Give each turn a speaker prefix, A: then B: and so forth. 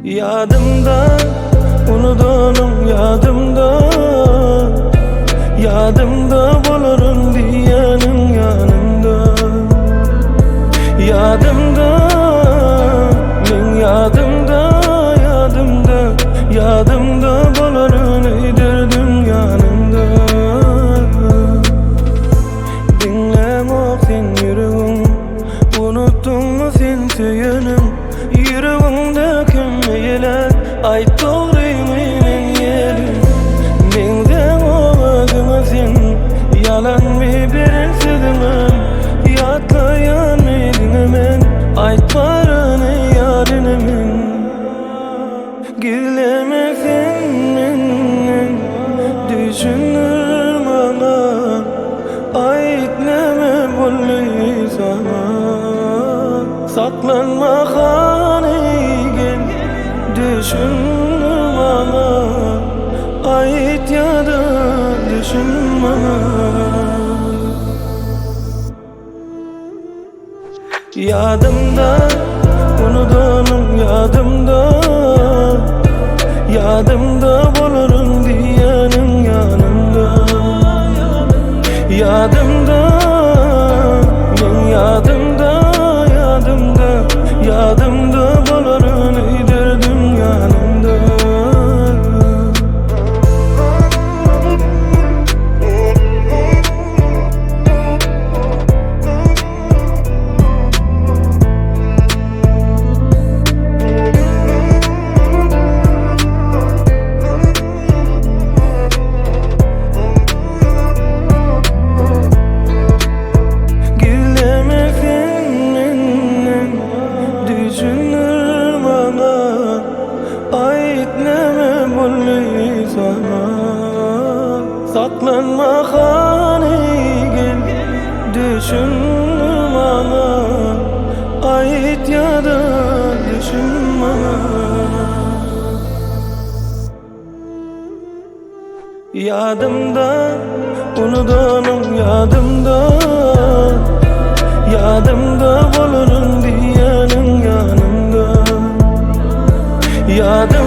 A: Yadımda, unudanım yadımda. Yadımda bulurum diyenin yanımda. Yadımda, men yadımda, yadımda. Yadımda bulurum eydirdim yanımda. Dinlemek sen yüreğim, unuttun mu sen söylenim. Yüreğimde kim eyler, ayt doğruyum men yerim. Men sen ovagıma sen, yalan mi birinsidimen. Yatlayan meydine men, ayt barını yarını men. Gizlemek sen menden, düşünür bana. Ayt neme bolli sana. Saklanma hanigin, düşünme bana. Ayt ya da düşünme. Yadımda, unudanım yadımda. Yadımda bulurum diyenin yanımda. Yadımda, men yadımda. Yadımda bulurum eydirdim yanımda. Gizlemek sen menden, düşünür bana. Ayt neme bolli sana. Saklanma hanigin, düşünme bana. Ayt ya da düşünme. Yadımda, unudanım yadımda. Yadımda bulurum diyenin yanımda. Yadımda.